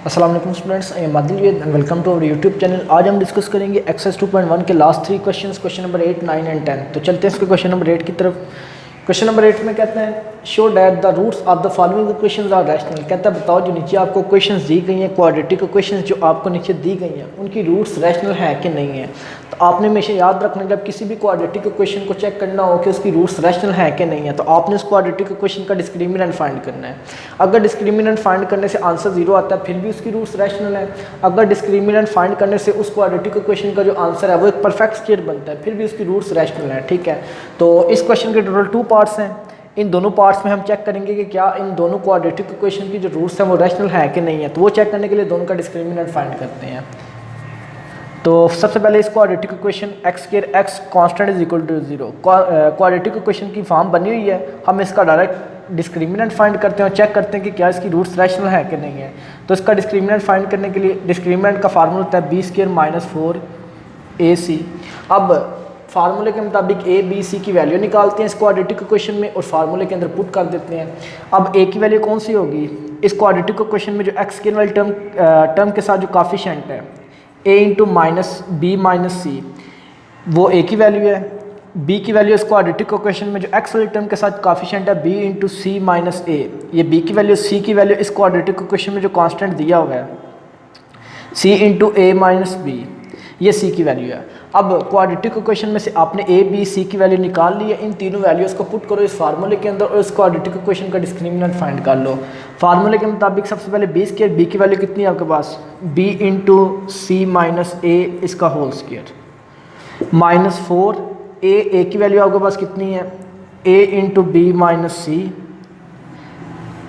अस्सलाम वालेकुम students, I am Adil and welcome to our YouTube channel. आज हम डिस्कस करेंगे एक्सरसाइज 2.1 के last 3 questions, question number 8, 9 and 10। तो चलते हैं इसके क्वेश्चन नंबर 8 की तरफ। क्वेश्चन नंबर 8 में कहते हैं show that the roots of the following equations are rational. कहता है बताओ जो नीचे आपको क्वेश्चंस दी गई हैं, क्वाड्रेटिक इक्वेशंस जो आपको नीचे दी गई हैं, उनकी रूट्स रैशनल है कि नहीं है। तो आपने हमेशा याद रखना जब किसी भी क्वाड्रेटिक इक्वेशन को चेक करना हो कि उसकी रूट्स रैशनल है कि नहीं है, तो आपने उस क्वाड्रेटिक इक्वेशन का डिस्क्रिमिनेंट फाइंड करना है। अगर डिस्क्रिमिनेंट फाइंड करने से आंसर 0 आता है फिर भी उसकी रूट्स रैशनल है। अगर डिस्क्रिमिनेंट फाइंड करने से उस क्वाड्रेटिक इक्वेशन का जो आंसर है वो एक परफेक्ट स्क्वायर बनता है, फिर भी उसकी रूट्स रैशनल है। ठीक है, तो इस क्वेश्चन के टोटल 2 पार्ट्स हैं। इन दोनों पार्ट्स में हम चेक करेंगे कि क्या इन दोनों क्वाड्रेटिक इक्वेशन की जो रूट्स हैं वो रैशनल है कि नहीं है। तो वो चेक करने के लिए दोनों का डिस्क्रिमिनेंट फाइंड करते हैं। तो सबसे पहले इस quadratic equation x square x constant is equal to 0 quadratic equation की फॉर्म बनी हुई है। हम इसका डायरेक्ट डिस्क्रिमिनेंट फाइंड करते हैं और चेक करते हैं कि क्या इसकी रूट्स रैशनल है कि नहीं है। तो इसका डिस्क्रिमिनेंट फाइंड करने के लिए डिस्क्रिमिनेंट का फार्मूला होता है बी स्क्वायर माइनस 4ac। अब फार्मूले के मुताबिक ए बी सी की वैल्यू निकालते हैं इस क्वाड्रेटिक इक्वेशन में और फार्मूले के अंदर पुट कर देते हैं। अब ए की वैल्यू कौन सी होगी इस क्वाड्रेटिक इक्वेशन में, जो एक्स स्क्वायर वाली टर्म के साथ जो काफिशिएंट है ए इंटू माइनस बी माइनस सी, वो ए की वैल्यू है। बी की वैल्यू इस क्वाड्रेटिक इक्वेशन में जो एक्स वाली टर्म के साथ काफिशिएंट है बी इंटू सी माइनस ए, ये बी की वैल्यू। सी की वैल्यू इस क्वाड्रेटिक इक्वेशन में जो कांस्टेंट दिया हुआ है सी इंटू ए माइनस बी, ये सी की वैल्यू है। अब क्वाड्रेटिक इक्वेशन में से आपने ए बी सी की वैल्यू निकाल ली है। इन तीनों वैल्यूज़ को पुट करो इस फार्मूले के अंदर और इस क्वाड्रेटिक इक्वेशन का डिस्क्रिमिनेंट फाइंड कर लो। फार्मूले के मुताबिक सबसे पहले बी स्क्वायर, बी की वैल्यू कितनी है आपके पास, बी इंटू सी माइनस ए इसका होल स्क्वायर माइनस 4 ए की वैल्यू आपके पास कितनी है, ए इंटू बी माइनस सी।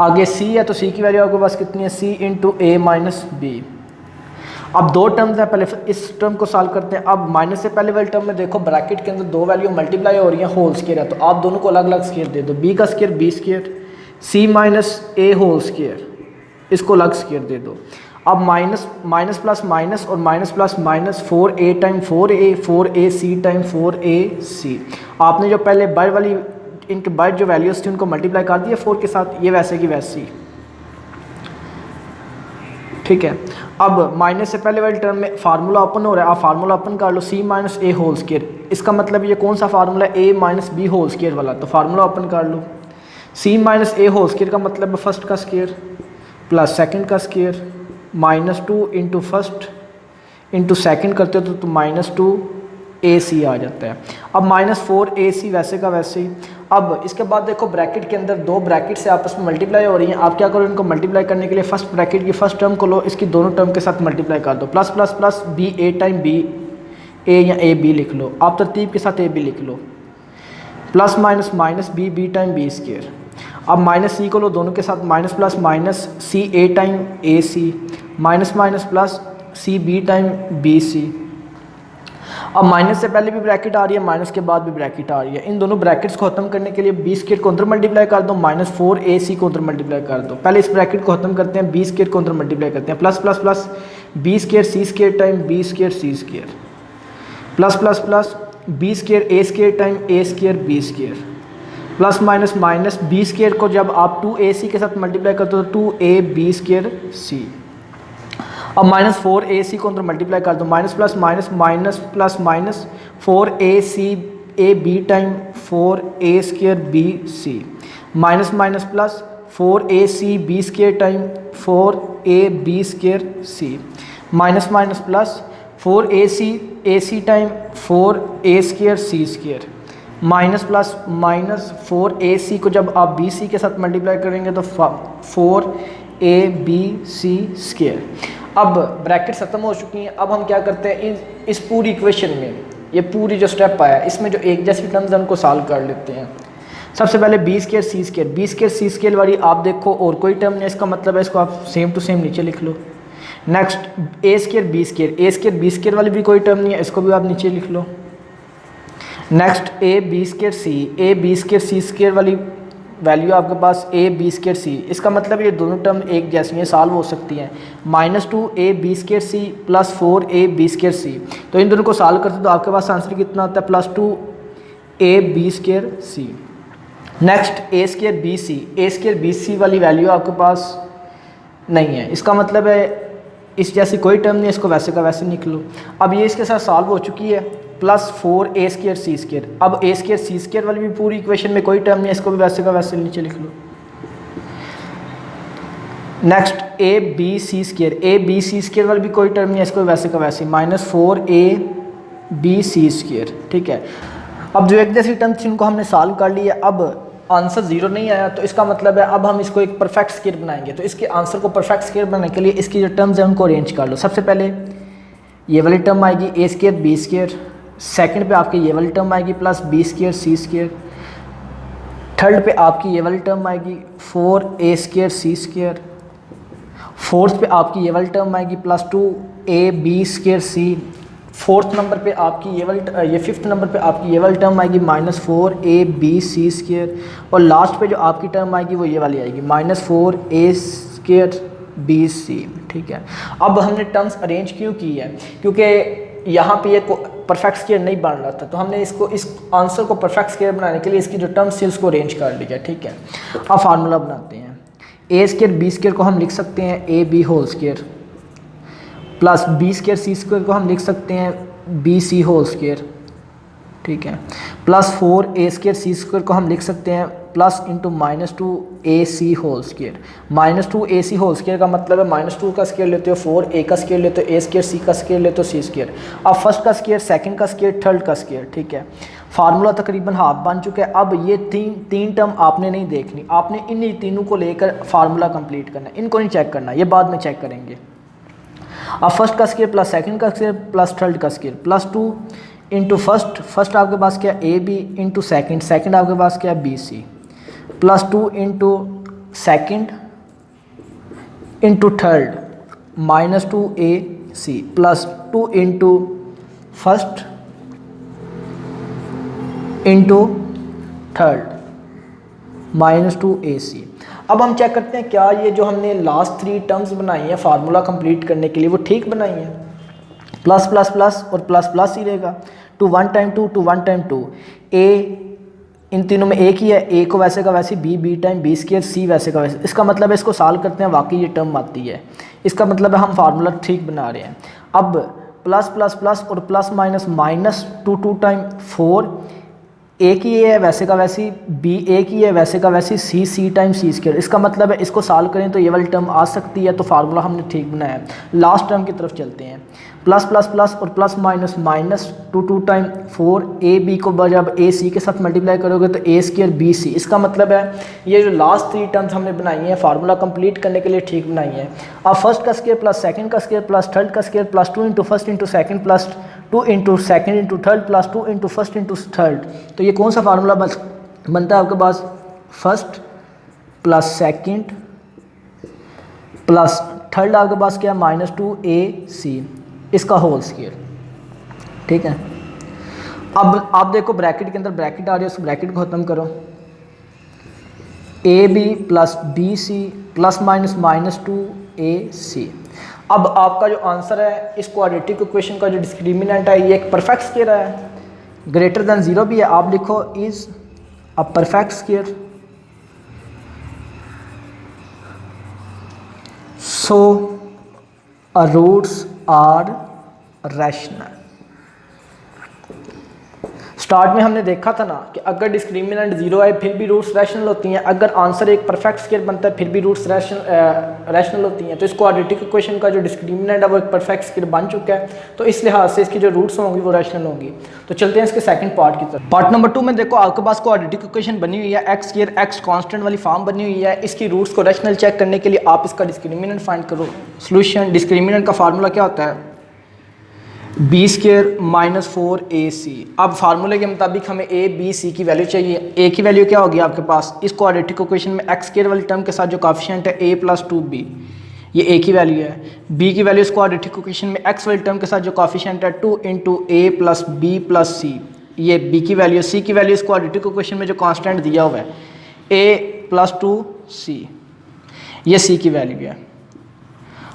आगे सी है तो सी की वैल्यू आपके पास कितनी है, सी इंटू ए माइनस बी। अब दो टर्म्स हैं, पहले इस टर्म को सॉल्व करते हैं। अब माइनस से पहले वाले टर्म में देखो ब्रैकेट के अंदर दो वैल्यू मल्टीप्लाई हो रही हैं, होल स्क्वायर है, तो आप दोनों को अलग अलग स्क्वायर दे दो। बी का square b square, C minus ए होल स्क्वायर, इसको अलग स्क्वायर दे दो। अब माइनस माइनस प्लस माइनस और minus plus minus 4a time 4a सी टाइम 4ac। आपने जो पहले बाहर वाली इनके बाहर जो वैल्यूज थी उनको मल्टीप्लाई कर दिया 4 के साथ, ये वैसे की वैसी। ठीक है, अब माइनस से पहले वाली टर्म में फार्मूला ओपन हो रहा है, आप फार्मूला ओपन कर लो सी माइनस ए होल स्क्वायर। इसका मतलब ये कौन सा फार्मूला है, ए माइनस बी होल स्क्वायर वाला। तो फार्मूला ओपन कर लो, सी माइनस ए होल स्क्वायर का मतलब है फर्स्ट का स्क्वायर प्लस सेकंड का square minus 2 into first into second करते हो तो माइनस 2ac आ जाता है। अब माइनस 4ac वैसे का वैसे ही। अब इसके बाद देखो ब्रैकेट के अंदर दो ब्रैकेट से आपस में मल्टीप्लाई हो रही हैं। आप क्या करो, इनको मल्टीप्लाई करने के लिए फर्स्ट ब्रैकेट की फर्स्ट टर्म को लो, इसकी दोनों टर्म के साथ मल्टीप्लाई कर दो। Plus plus plus b a time b a या ए बी लिख लो, आप तरतीब के साथ ए बी लिख लो। Plus minus minus b b time b square. अब माइनस सी को लो दोनों के साथ, माइनस प्लस माइनस सी ए टाइम ए c minus minus plus C B time B c. अब माइनस से पहले भी ब्रैकेट आ रही है, माइनस के बाद भी ब्रैकेट आ रही है। इन दोनों ब्रैकेट्स को खत्म करने के लिए बी स्क्वायर को अंदर मल्टीप्लाई कर दो, माइनस 4ac को अंदर मल्टीप्लाई कर दो। पहले इस ब्रैकेट को खत्म करते हैं, बी स्क्वायर को अंदर मल्टीप्लाई करते हैं। Plus plus plus b square C square time b square C square plus plus plus b square a square time a square b square plus minus minus b square को जब आप 2ac के साथ multiply करते हो तो 2ab square सी। अब minus 4ac को अंदर मल्टीप्लाई कर दो, minus plus minus minus plus minus 4ac A B time 4a square B C minus minus plus 4ac B square time 4ab square C minus minus plus 4ac time 4a square C square minus plus minus 4ac को जब आप bc के साथ multiply करेंगे तो 4abc square. अब bracket ख़त्म हो चुकी हैं। अब हम क्या करते हैं, इस पूरी इक्वेशन में ये पूरी जो स्टेप आया इसमें जो एक जैसी टर्म्स हैं उनको सॉल्व कर लेते हैं। सबसे पहले बी स्क्वायर सी स्क्वायर, बी स्क्वायर सी स्क्वायर वाली आप देखो और कोई टर्म नहीं, इसका मतलब है इसको आप सेम टू सेम नीचे लिख लो। नेक्स्ट ए स्क्वायर बी स्क्वायर वाली भी कोई टर्म नहीं है, इसको भी आप नीचे लिख लो। Next a b square C square वाली वैल्यू आपके पास ए बी स्क्वायर सी, इसका मतलब ये दोनों टर्म एक जैसी हैं, सॉल्व हो सकती हैं। Minus 2ab square c plus 4ab square c, तो इन दोनों को सॉल्व करते तो आपके पास आंसर कितना आता है, प्लस 2ab स्क्वायर सी। नेक्स्ट ए स्क्वायर बी सी वाली वैल्यू आपके पास नहीं है। इसका मतलब है इस जैसी कोई टर्म नहीं है, इसको वैसे का वैसे निकलो। अब ये इसके साथ सॉल्व हो चुकी है, प्लस 4ac²c²। अब a²c² वाली भी पूरी इक्वेशन में कोई टर्म नहीं है, इसको भी वैसे का वैसे नीचे लिख लो। नेक्स्ट abc² वाली भी कोई टर्म नहीं है, इसको वैसे का वैसे -4abc²। ठीक है। अब जो एक जैसी टर्म थी उनको हमने सॉल्व कर लिया। अब आंसर 0 नहीं आया तो इसका मतलब है अब हम इसको एक परफेक्ट स्क्वायर बनाएंगे। तो इसके आंसर को परफेक्ट स्क्वायर बनाने के लिए इसकी जो टर्म्स हैं उनको अरेंज कर लो। सबसे पहले ये वाली टर्म आएगी a²b², सेकंड पे आपकी ये वाली टर्म आएगी प्लस b²c², थर्ड पे आपकी ये वाली टर्म आएगी 4a²c², फोर्थ पे आपकी ये वाली टर्म आएगी प्लस 2ab²c, फोर्थ नंबर पे आपकी ये फिफ्थ नंबर पे आपकी ये वाली टर्म आएगी -4abc², और लास्ट पे जो आपकी टर्म आएगी वो ये वाली आएगी -4a²bc। ठीक है। अब हमने टर्म्स अरेंज क्यों की है, क्योंकि यहाँ पे ये परफेक्ट स्क्वायर नहीं बन रहा था, तो हमने इसको इस आंसर को परफेक्ट स्क्वायर बनाने के लिए इसकी जो टर्म्स थी उसको अरेंज कर लिया। ठीक है। अब फार्मूला बनाते हैं। a²b² को हम लिख सकते हैं ab² प्लस b²c² को हम लिख सकते हैं bc²। ठीक है। प्लस 4a²c² को हम लिख सकते हैं प्लस इंटू -2ac²। -2ac² का मतलब है -2 का स्क्वायर लेते हो, 4a का स्क्वायर लेते हो, a²c का स्क्वायर लेते हो, c²। अब फर्स्ट का स्क्वायर, सेकंड का स्क्वायर, थर्ड का स्क्वायर। ठीक है। फार्मूला तकरीबन हाफ बन चुका है। अब ये तीन टर्म आपने नहीं देखनी, आपने इन्हीं तीनों को लेकर फार्मूला कंप्लीट करना है, इनको नहीं चेक करना, ये बाद में चेक करेंगे। अब फर्स्ट का स्क्वायर प्लस सेकंड का स्क्वायर प्लस थर्ड का स्क्वायर, प्लस 2 इंटू फर्स्ट आपके पास क्या ए बी इंटू सेकंड आपके पास क्या B C, plus 2 into second into third -2ac plus 2 into first into third -2ac। अब हम चेक करते हैं क्या ये जो हमने लास्ट 3 टर्म्स बनाई हैं फार्मूला कंप्लीट करने के लिए वो ठीक बनाई हैं। प्लस प्लस प्लस और प्लस प्लस ही रहेगा, 2 1 टाइम 2 2 1 टाइम 2, ए इन तीनों में एक ही है, ए को वैसे का वैसे, बी टाइम b², सी वैसे का वैसे। इसका मतलब है इसको सॉल्व करते हैं, वाकई ये टर्म आती है, इसका मतलब है हम फार्मूला ठीक बना रहे हैं। अब प्लस प्लस प्लस और प्लस माइनस -2 2 टाइम 4, ए की ए है वैसे का वैसी, बी ए की है वैसे का वैसी, सी टाइम c²। इसका मतलब है इसको सॉल्व करें तो ये वाली टर्म आ सकती है, तो फार्मूला हमने ठीक बनाया है। लास्ट टर्म की तरफ चलते हैं। प्लस प्लस प्लस और प्लस -2 2 टाइम 4, ए बी को जब ए सी के साथ मल्टीप्लाई करोगे तो a² bc। इसका मतलब है ये जो लास्ट 3 टर्म्स हमने बनाई हैं फार्मूला कंप्लीट करने के लिए ठीक बनाई है। अब फर्स्ट का स्क्वायर प्लस सेकंड का स्क्वायर प्लस थर्ड का square plus 2 into first into second plus 2 into second into third plus 2 into first into third. तो ये कौन सा फार्मूला बनता है आपके पास, first plus second plus third आपके पास क्या -2ac इसका होल स्क्वायर। ठीक है। अब आप देखो ब्रैकेट के अंदर ब्रैकेट आ रही है, उस ब्रैकेट को ख़त्म करो, A B plus B C plus minus -2ac। अब आपका जो आंसर है इस क्वाड्रेटिक इक्वेशन का जो डिस्क्रिमिनेंट है ये एक परफेक्ट स्क्वायर है, ग्रेटर देन 0 भी है। आप लिखो is a perfect square, so roots are rational. Start में हमने देखा था ना कि अगर डिस्क्रिमिनेंट 0 है फिर भी रूट्स रैशनल होती हैं, अगर आंसर एक परफेक्ट स्क्वायर बनता है फिर भी रूट्स रैशनल होती हैं। तो इस क्वाड्रेटिक इक्वेशन का जो डिस्क्रिमिनेंट है वो एक परफेक्ट स्क्वायर बन चुका है, तो इस लिहाज से इसकी जो रूट्स होंगी वो रैशनल होंगी। तो चलते हैं इसके सेकंड पार्ट की तरफ। पार्ट नंबर 2 में देखो आपके पास क्वाड्रेटिक इक्वेशन बनी हुई है, x² x कांस्टेंट वाली फॉर्म बनी हुई है। इसकी रूट्स को रैशनल चेक करने के लिए आप इसका डिस्क्रिमिनेंट फाइंड करो। सोल्यूशन, डिस्क्रिमिनेंट का फार्मूला क्या होता है, b² -4ac। अब फार्मूले के मुताबिक हमें a b c की वैल्यू चाहिए। a की वैल्यू क्या होगी आपके पास, इस क्वाड्रेटिक इक्वेशन में x² वाली टर्म के साथ जो कोएफिशिएंट है a + 2b, ये a की वैल्यू है। b की वैल्यू इस क्वाड्रेटिक इक्वेशन में x वाली टर्म के साथ जो कोएफिशिएंट है 2 × a + b + c, ये b की वैल्यू। c की वैल्यू इस क्वाड्रेटिक इक्वेशन में जो कांस्टेंट दिया हुआ है a + 2c, ये c की वैल्यू है।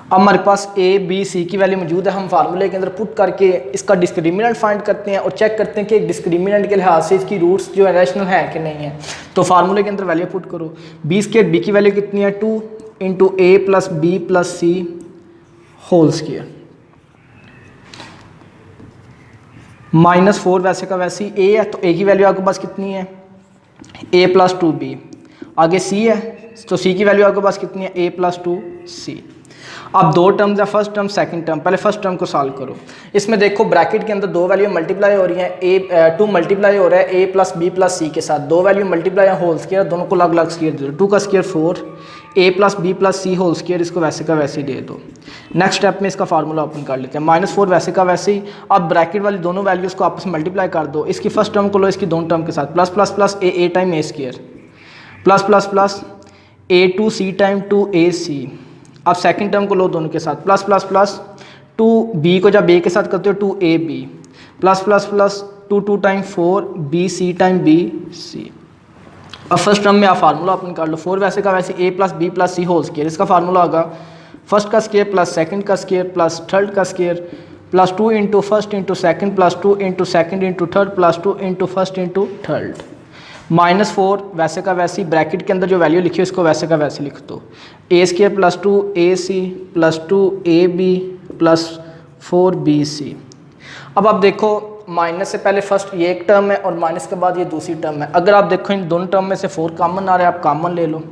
अब हमारे पास a b c की वैल्यू मौजूद है, हम फार्मूले के अंदर पुट करके इसका डिस्क्रिमिनेंट फाइंड करते हैं और चेक करते हैं कि डिस्क्रिमिनेंट के लिहाज से इसकी रूट्स जो है रैशनल है कि नहीं है। तो फार्मूले के अंदर वैल्यू पुट करो, b² b की वैल्यू कितनी है 2, इंटू ए plus B plus C whole square. -4 वैसे का वैसे ही ए है तो ए की वैल्यू आपके पास कितनी है, a प्लस 2b। आगे c है तो c की वैल्यू आपके पास कितनी है, a प्लस 2c। अब दो टर्म्स है, फर्स्ट टर्म सेकंड टर्म। पहले फर्स्ट टर्म को सॉल्व करो। इसमें देखो ब्रैकेट के अंदर दो वैल्यू मल्टीप्लाई हो रही है, 2 मल्टीप्लाई हो रहा है a plus B plus C के साथ, दो वैल्यू मल्टीप्लाई है होल स्क्वायर, दोनों को अलग अलग स्क्वायर दे दो। 2 का square 4, a plus B plus C whole square, इसको वैसे का वैसे ही दे दो। नेक्स्ट स्टेप में इसका फार्मूला ओपन कर लेते हैं। -4 वैसे का वैसे ही। अब ब्रैकेट वाली दोनों वैल्यूज़ को आपस में मल्टीप्लाई कर दो। इसकी फर्स्ट टर्म को लो इसकी दोनों टर्म के साथ, plus plus plus A time a square plus plus plus a2c time 2ac। अब सेकंड टर्म को लो दोनों के साथ, प्लस प्लस प्लस 2b को जब a के साथ करते हो 2ab plus plus plus 2 time 4bc time bc। अब फर्स्ट टर्म में आप फार्मूला ओपन कर लो। 4 वैसे का वैसे a plus B plus C whole square, इसका फार्मूला होगा फर्स्ट का स्क्वायर प्लस सेकंड का स्क्वायर प्लस थर्ड का square plus 2 into first into second plus 2 into second into third plus 2 into first into third. -4 वैसे का वैसे ही, bracket के अंदर जो वैल्यू लिखी है उसको वैसे का वैसे लिख दो। A square plus 2ac plus 2ab plus 4bc। अब आप देखो माइनस से पहले फर्स्ट ये एक टर्म है और माइनस के बाद ये दूसरी टर्म है। अगर आप देखो इन दोनों टर्म में से 4 कॉमन आ रहा है, आप कॉमन ले लो।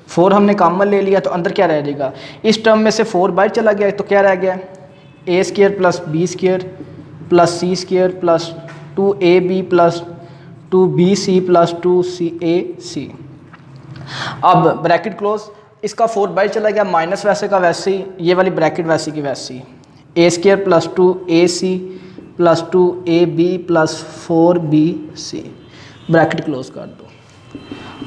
4 हमने कॉमन ले लिया तो अंदर क्या रह जाएगा, इस टर्म में से 4 बाहर चला गया तो क्या रह गया, a square plus b square plus c square plus 2ab plus 2bc plus 2cac। अब ब्रैकेट क्लोज, इसका 4 बाहर चला गया, माइनस वैसे का वैसे ही, ये वाली ब्रैकेट वैसे की वैसे ही, a square plus 2ac plus 2ab plus 4bc, bracket close कर दो।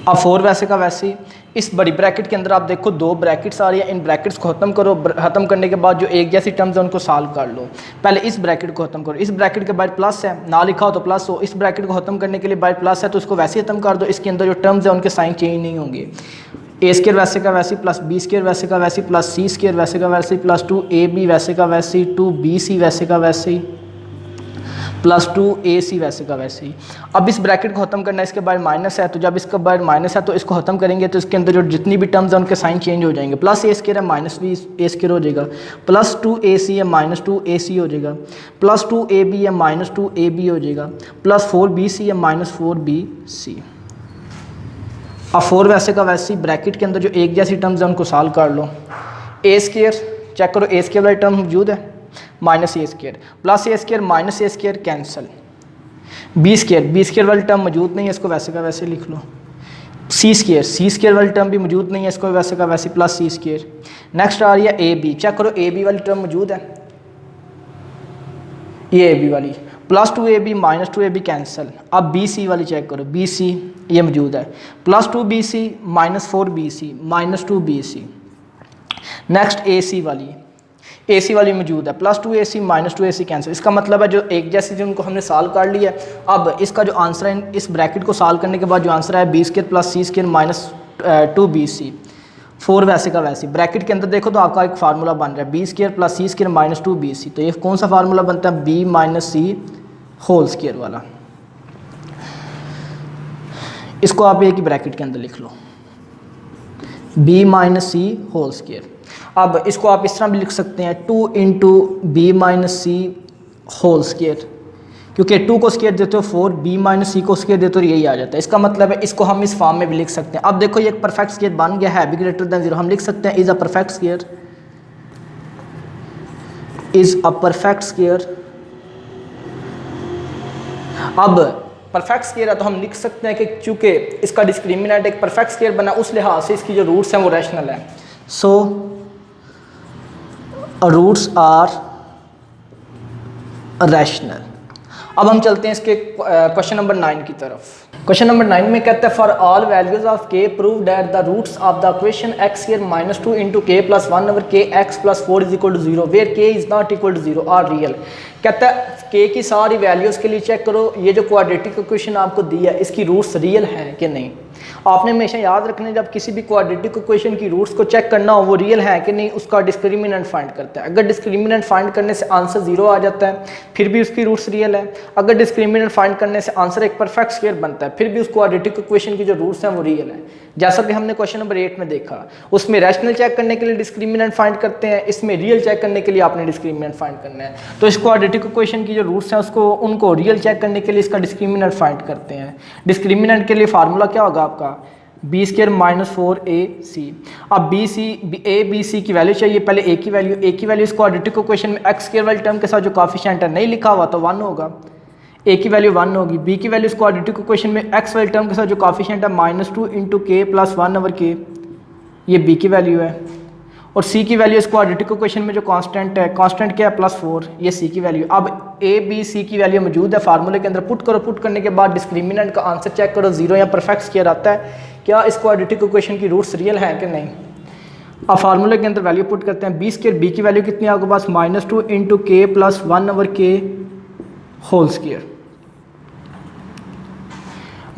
अब 4 वैसे का वैसे ही, इस बड़ी ब्रैकेट के अंदर आप देखो दो ब्रैकेट्स आ रही है, इन ब्रैकेट्स को ख़त्म करो। ख़त्म करने के बाद जो एक जैसी टर्म्स है उनको सॉल्व कर लो। पहले इस ब्रैकेट को ख़त्म करो, इस ब्रैकेट के बाहर प्लस है, ना लिखा हो तो प्लस हो। इस ब्रैकेट को ख़त्म करने के लिए बाहर प्लस है तो इसको वैसे ही ख़त्म कर दो। इसके अंदर जो टर्म्स है उनके साइन चेंज नहीं होंगे। ए स्क्वायर वैसे का वैसे प्लस बी स्क्वायर वैसे का वैसे प्लस सी स्क्वायर वैसे का वैसे प्लस 2ab वैसे का वैसे 2bc वैसे का वैसे प्लस 2ac वैसे का वैसे ही। अब इस ब्रैकेट को ख़त्म करना है, इसके बाद माइनस है तो जब इसका बाद माइनस है तो इसको ख़त्म करेंगे तो इसके अंदर जो जितनी भी टर्म्स हैं उनके साइन चेंज हो जाएंगे। प्लस ए स्क्वायर है माइनस भी ए स्क्वायर हो जाएगा, प्लस 2ac है माइनस 2ac हो जाएगा, प्लस 2ab है माइनस 2ab हो जाएगा, प्लस 4bc है माइनस 4bc। अब 4 वैसे का वैसे ही, ब्रैकेट के अंदर जो एक जैसी टर्म्स हैं उनको सॉल्व कर लो। ए स्क्वायर चेक करो, ए स्क्वायर वाली टर्म मौजूद है, माइनस ए स्क्वायर प्लस ए स्क्वायर माइनस ए स्क्वायर कैंसिल। बी स्क्वायर वाली टर्म मौजूद नहीं है, इसको वैसे का वैसे लिख लो। सी स्क्वायर वाली टर्म भी मौजूद नहीं है, इसको वैसे का वैसे प्लस सी स्क्वायर। नेक्स्ट आ रही है ए बी, चेक करो ए बी वाली टर्म मौजूद है, ये ए बी वाली plus 2ab minus 2ab cancel. अब बी सी वाली चेक करो, बी सी ये मौजूद है, plus 2bc minus 4bc minus 2bc। Next a c वाली मौजूद है, plus 2ac minus 2ac cancel. इसका मतलब है जो एक जैसी थी उनको हमने सॉल्व कर लिया। अब इसका जो आंसर है, इस ब्रैकेट को सॉल्व करने के बाद जो आंसर है B square plus c square minus 2bc। 4 वैसे का वैसे, ब्रैकेट के अंदर देखो तो आपका एक फार्मूला बन रहा है B square plus c square minus 2bc। तो ये कौन सा फार्मूला बनता है, बी माइनस सी होल स्क्वायर वाला। इसको आप एक ही ब्रैकेट के अंदर लिख लो, b माइनस सी होल स्क्वायर। अब इसको आप इस तरह भी लिख सकते हैं 2 इंटू बी माइनस सी होल स्क्वायर, क्योंकि 2 को स्क्वायर देते हो 4, b माइनस सी को स्क्वायर देते हो यही आ जाता है। इसका मतलब है इसको हम इस फॉर्म में भी लिख सकते हैं। अब देखो ये एक परफेक्ट स्क्वायर बन गया है, b ग्रेटर देन 0। हम लिख सकते हैं is a perfect square, is a perfect square. अब परफेक्ट स्क्वायर है तो हम लिख सकते हैं कि चूंकि इसका डिस्क्रिमिनेंट एक परफेक्ट स्क्वायर बना, उस लिहाज से इसकी जो रूट्स हैं वो रैशनल है। So roots are rational. अब हम चलते हैं इसके क्वेश्चन नंबर 9 की तरफ। क्वेश्चन नंबर 9 में कहता है for all values of k prove that the roots of the equation x square minus 2 into के plus 1 over k x plus 4 is equal to 0 where k is not equal to 0 are real. कहता है के की सारी values के लिए check करो ये जो क्वाड्रेटिक इक्वेशन आपको दी है इसकी रूट्स रियल हैं कि नहीं। आपने हमेशा याद रखना है जब किसी भी क्वाड्रेटिक इक्वेशन की रूट्स को चेक करना हो वो रियल है कि नहीं, उसका डिस्क्रिमिनेंट फाइंड करता है। अगर डिस्क्रिमिनेंट फाइंड करने से आंसर 0 आ जाता है फिर भी उसकी रूट्स रियल है। अगर डिस्क्रिमिनेंट फाइंड करने से आंसर एक परफेक्ट स्क्वायर बनता है फिर भी उस क्वाड्रेटिक इक्वेशन की जो रूट्स हैं वो रियल है। जैसा कि हमने क्वेश्चन नंबर 8 में देखा, उसमें रैशनल चेक करने के लिए डिस्क्रिमिनेंट फाइंड करते हैं, इसमें रियल चेक करने के लिए आपने डिस्क्रिमिनेंट फाइंड करना है। तो इस क्वाड्रेटिक इक्वेशन की जो रूट्स हैं उसको उनको रियल चेक करने के लिए इसका डिस्क्रिमिनेंट फाइंड करते हैं। डिस्क्रिमिनेंट के लिए फार्मूला क्या होगा आपका, बी स्क्वायर माइनस 4ac। अब बी सी की वैल्यू चाहिए, पहले ए की वैल्यू इस क्वाड्रेटिक इक्वेशन में एक्स स्क्वायर वाले टर्म के साथ जो कोएफिशिएंट है नहीं लिखा हुआ तो 1 होगा, ए की वैल्यू 1 होगी। बी की वैल्यू इस क्वाड्रेटिक इक्वेशन में एक्स वाले टर्म के साथ जो कोएफिशिएंट है -2 इंटू के प्लस 1/k, ये बी की वैल्यू है। और सी की वैल्यू इस क्वाड्रेटिक इक्वेशन में जो कांस्टेंट है, कांस्टेंट क्या है +4, ये सी की वैल्यू। अब ए बी सी की वैल्यू मौजूद है, फार्मूले के अंदर पुट करो, पुट करने के बाद डिस्क्रिमिनेंट का आंसर चेक करो, 0 या परफेक्ट स्क्वायर आता है। क्या इस क्वाड्रेटिक इक्वेशन की रूट्स रियल है कि नहीं। अब फार्मूले के अंदर वैल्यू पुट करते हैं, बी स्क्वायर, बी की वैल्यू कितनी है आपके पास -2 इंटू के plus 1/k whole square,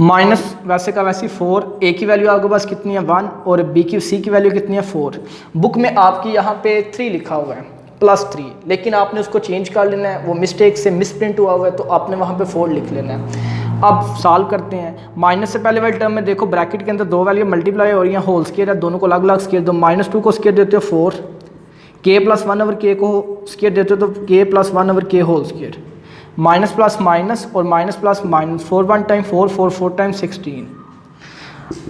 minus वैसे का वैसे 4, ए की वैल्यू आपके पास कितनी है 1 और बी की सी की वैल्यू कितनी है 4। बुक में आपकी यहाँ पे 3 लिखा हुआ है +3, लेकिन आपने उसको चेंज कर लेना है, वो मिस्टेक से मिसप्रिंट हुआ हुआ है तो आपने वहाँ पे 4 लिख लेना है। अब सॉल्व करते हैं, माइनस से पहले वाले टर्म में देखो ब्रैकेट के अंदर 2 वैल्यू मल्टीप्लाई हो रही हैं, होल स्क्वायर है, दोनों को अलग अलग स्क्वायर दो, -2 को स्क्वायर देते हो 4, के प्लस 1/k को स्क्वायर देते हो तो k plus 1/k whole square, minus plus minus और minus plus minus, 4 1 time 4 4 4 time 16।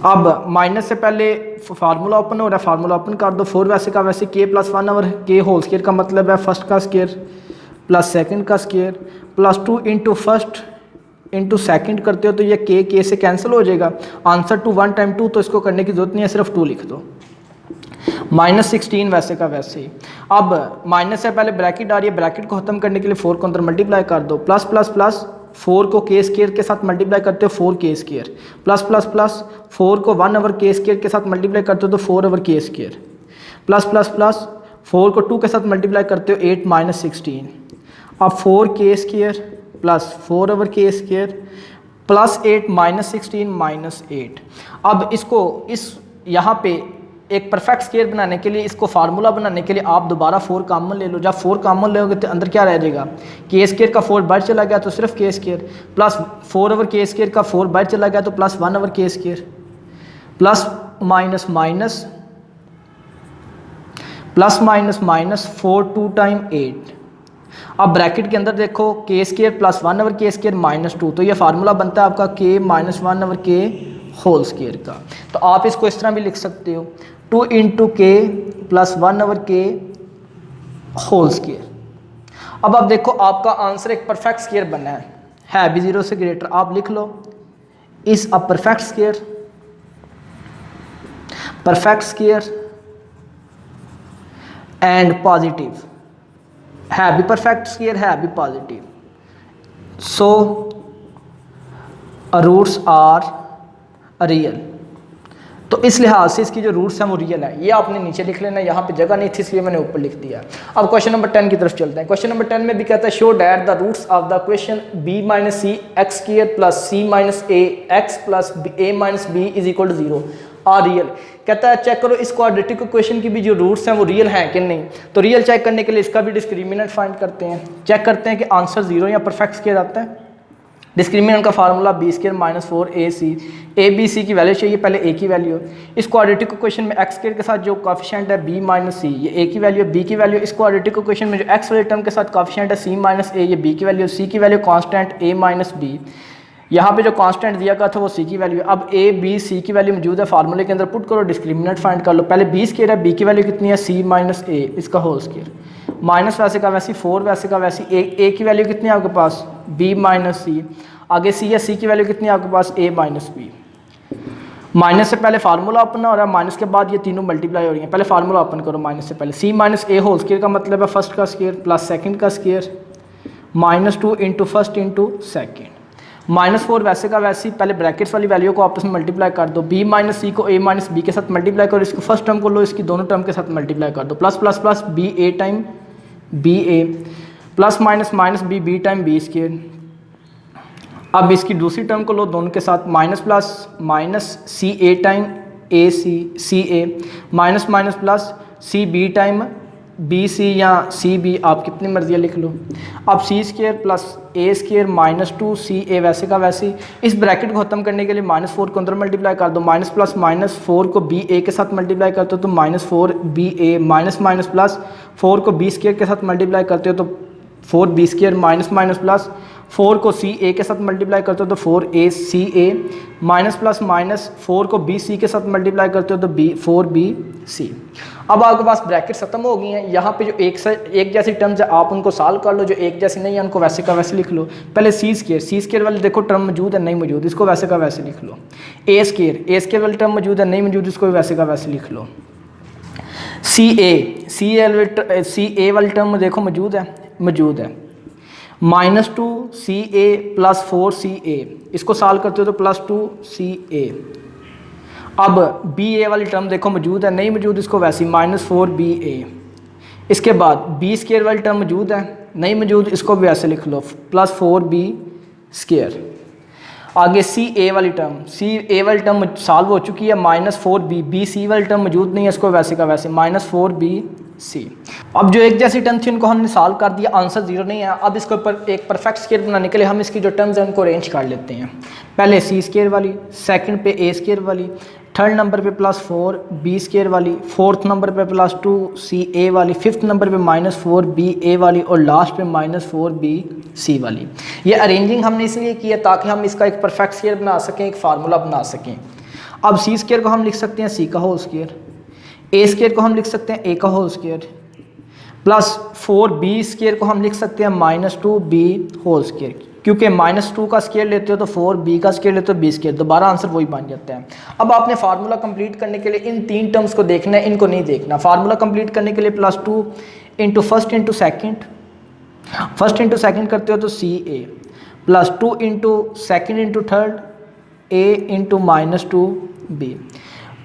अब माइनस से पहले फार्मूला ओपन हो रहा है, फार्मूला ओपन कर दो, 4 वैसे का वैसे के प्लस 1/k होल स्क्वायर का मतलब है फर्स्ट का स्क्वायर प्लस सेकंड का square plus 2 into first into second करते हो तो ये के से कैंसिल हो जाएगा, आंसर 2 1 टाइम 2, तो इसको करने की जरूरत नहीं है, सिर्फ 2 लिख दो, -16 वैसे का वैसे ही। अब माइनस से पहले ब्रैकेट आ रही है, ब्रैकेट को खत्म करने के लिए 4 को अंदर मल्टीप्लाई कर दो, प्लस प्लस प्लस 4 को के स्क्वायर के साथ मल्टीप्लाई करते हो 4k square, plus plus plus 4 को 1/k स्क्वायर के साथ मल्टीप्लाई करते हो तो 4/k square, plus plus plus 4 को 2 के साथ मल्टीप्लाई करते हो 8 -16। अब 4k square plus 4/k square plus 8 -16 -8। अब इसको इस यहाँ पे एक परफेक्ट स्क्वायर बनाने के लिए, इसको फार्मूला बनाने के लिए आप दोबारा 4 कॉमन ले लो। जब 4 कॉमन लोगे तो अंदर क्या रह जाएगा, के स्क्वायर का 4 बाहर चला गया तो सिर्फ के स्क्वायर, प्लस 4/k स्क्वायर का 4 बाहर चला गया तो plus 1/k square, plus minus minus plus minus minus 4 2 time 8। अब ब्रैकेट के अंदर देखो के स्क्वायर प्लस 1/k स्क्वायर -2, तो ये फार्मूला बनता है आपका k - 1/k होल स्क्वायर का। तो आप इसको इस तरह भी लिख सकते हो, 2 इंटू के प्लस 1/k होल स्क्वायर। अब आप देखो आपका आंसर एक परफेक्ट स्क्वायर बना है भी 0 से ग्रेटर, आप लिख लो is a perfect square and positive, है भी परफेक्ट स्क्वायर है भी positive, so roots are real. तो इस लिहाज से इसकी जो रूट्स हैं वो रियल है, ये आपने नीचे लिख लेना, यहाँ पे जगह नहीं थी इसलिए मैंने ऊपर लिख दिया। अब क्वेश्चन नंबर 10 की तरफ चलते हैं। क्वेश्चन नंबर 10 में भी कहता है show that the roots of the question b - c x² plus c - a x plus a - b is equal to 0 are real. कहता है चेक करो इस क्वाड्रेटिक इक्वेशन की भी जो रूट्स हैं वो रियल हैं कि नहीं। तो रियल चेक करने के लिए इसका भी डिस्क्रिमिनेंट फाइंड करते हैं, चेक करते हैं कि आंसर 0 या परफेक्ट स्क्वायर आता है। डिस्क्रिमिनेंट का formula b² - 4ac, a b c की वैल्यू चाहिए, पहले a की वैल्यू। इस क्वाड्रेटिक इक्वेशन में x² के साथ जो कोएफिशिएंट है b - c, ये a की वैल्यू, b की वैल्यू। इस क्वाड्रेटिक इक्वेशन में जो x वाले टर्म के साथ कोएफिशिएंट है c - a, ये b की वैल्यू, c की वैल्यू कांस्टेंट a - b, यहाँ पे जो कांस्टेंट दिया गया था वो c की वैल्यू। अब a b c की वैल्यू मौजूद है, फार्मूले के अंदर पुट करो, डिस्क्रिमिनेंट फाइंड कर लो। पहले b स्क्वायर है, b की वैल्यू कितनी है c - a, इसका होल स्क्वायर, माइनस वैसे का वैसे 4 वैसे का वैसे, a की वैल्यू कितनी है आपके पास b - c, आगे c है, c की वैल्यू कितनी है आपके पास a - b। माइनस से पहले फार्मूला ओपन हो रहा है, माइनस के बाद ये तीनों मल्टीप्लाई हो रही हैं। पहले फार्मूला ओपन करो माइनस से पहले, c - a होल स्क्वायर का मतलब है फर्स्ट का स्क्वायर प्लस सेकंड का square -2 into first into second, -4 वैसे का वैसे, पहले ब्रैकेट्स वाली वैल्यू को आपस में मल्टीप्लाई कर दो, b - c को a - b के साथ मल्टीप्लाई करो, इसको फर्स्ट टर्म को लो, इसकी दोनों टर्म के साथ मल्टीप्लाई कर दो, plus plus plus ba time ba plus minus minus b time b square, अब इसकी दूसरी टर्म को लो दोनों के साथ, minus plus minus C A time A C A minus minus plus C B time B C या C B, आप कितनी मर्जी लिख लो। अब C square plus A square minus 2 C A, वैसे का वैसे इस ब्रैकेट को ख़त्म करने के लिए -4 को अंदर मल्टीप्लाई कर दो, माइनस प्लस -4 को बी ए के साथ मल्टीप्लाई करते हो तो -4 बी ए, माइनस माइनस प्लस 4 को बी स्केयर के साथ मल्टीप्लाई करते हो तो 4 B square, minus minus plus 4 को सी ए के साथ मल्टीप्लाई करते हो तो 4 ए C A, minus plus minus 4 को बी सी के साथ मल्टीप्लाई करते हो तो 4 बी सी। अब आपके पास ब्रैकेट ख़त्म हो गई हैं। यहाँ पे जो एक जैसी टर्म्स है आप उनको सॉल्व कर लो, जो एक जैसी नहीं है उनको वैसे का वैसे लिख लो। पहले सी स्केयर वाली देखो टर्म मौजूद है नहीं मौजूद, इसको वैसे का वैसे लिख लो। ए स्केयर वाली टर्म मौजूद है नहीं मौजूद, इसको वैसे का वैसे लिख लो। सी ए वाली टर्म देखो मौजूद है -2 सी ए प्लस 4 सी ए, इसको सॉल्व करते हो तो +2 सी ए। अब बी ए वाली टर्म देखो मौजूद है नहीं मौजूद, इसको वैसे -4 बी ए। इसके बाद बी स्केयर वाली टर्म मौजूद है नहीं मौजूद, इसको भी ऐसे लिख लो +4 बी स्केयर। आगे सी ए वाली टर्म सॉल्व हो चुकी है, -4 बी, बी सी वाली टर्म मौजूद नहीं है, इसको वैसे का वैसे -4 बी सी। अब जो एक जैसी टर्म थी उनको हमने सॉल्व कर दिया, आंसर 0 नहीं है। अब इसके ऊपर एक परफेक्ट स्केयर बनाने के लिए हम इसकी जो टर्म्स हैं उनको अरेंज कर लेते हैं। पहले सी स्केयर वाली, सेकंड पे ए स्केयर वाली, थर्ड नंबर पे +4 बी स्केयर वाली, फोर्थ नंबर पे +2 सी ए वाली, फिफ्थ नंबर पे -4 बी ए वाली और लास्ट पे -4 बी सी वाली। ये अरेंजिंग हमने इसलिए किया ताकि हम इसका एक परफेक्ट स्केयर बना सकें, एक फार्मूला बना सकें। अब सी स्केयर को हम लिख सकते हैं सी का होल स्केयर, ए स्केयर को हम लिख सकते हैं ए का होल स्केयर, +4 बी स्केयर को हम लिख सकते हैं -2 बी होल स्केयर, क्योंकि -2 का स्केयर लेते हो तो 4 बी का स्केयर लेते हो बी स्केयर, दोबारा आंसर वही बन जाता है। अब आपने फार्मूला कंप्लीट करने के लिए इन 3 टर्म्स को देखना है, इनको नहीं देखना। फार्मूला कंप्लीट करने के लिए +2 इंटू फर्स्ट इंटू सेकेंड करते हो तो C A, +2 into second into third A into -2 B,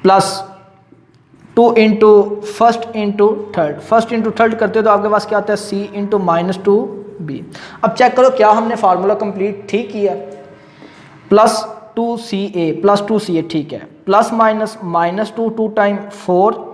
+2 into first into third करते हो तो आपके पास क्या आता है सी इंटू -2 बी। अब चेक करो क्या हमने फार्मूला कंप्लीट ठीक किया। +2 सी ए ठीक है, plus minus -2 2 time 4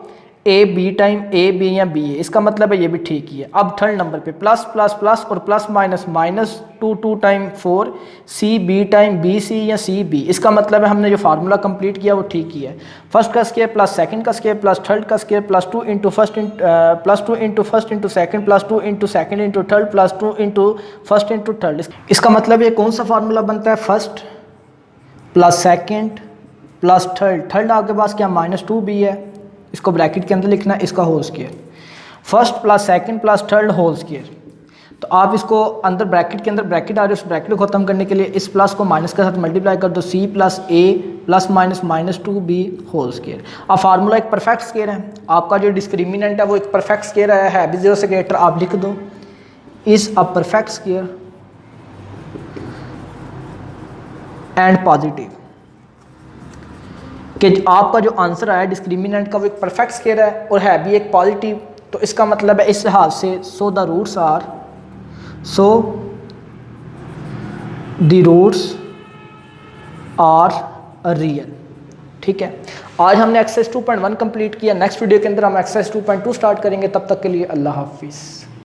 A B time A B या बी ए, इसका मतलब है ये भी ठीक ही है। अब थर्ड नंबर पे प्लस प्लस प्लस और plus minus -2 2 time 4 C B time B C या सी बी, इसका मतलब है हमने जो फार्मूला कंप्लीट किया वो ठीक ही है। फर्स्ट का स्केयर प्लस सेकंड का स्केयर प्लस थर्ड का square +2 into first into second +2 into second into third +2 into first into third. इसका मतलब ये कौन सा फार्मूला बनता है, first plus second plus third आपके पास क्या -2 बी है, इसको ब्रैकेट के अंदर लिखना है, इसका whole square, first plus second plus third whole square. तो आप इसको अंदर ब्रैकेट के अंदर ब्रैकेट आ रही है, उस ब्रैकेट को खत्म करने के लिए इस प्लस को माइनस के साथ मल्टीप्लाई कर दो, c plus a plus minus -2 b whole square. अब फार्मूला एक परफेक्ट स्केयर है, आपका जो डिस्क्रिमिनेंट है वो एक परफेक्ट स्केयर है भी जीरो से ग्रेटर, आप लिख दो is a perfect square and positive, कि आपका जो आंसर आया डिस्क्रिमिनेंट का वो एक परफेक्ट स्केयर है और है भी एक पॉजिटिव। तो इसका मतलब है इस लिहाज से so the roots are real. ठीक है, आज हमने एक्सरसाइज 2.1 कंप्लीट किया। नेक्स्ट वीडियो के अंदर हम एक्सरसाइज 2.2 स्टार्ट करेंगे। तब तक के लिए अल्लाह हाफिज़।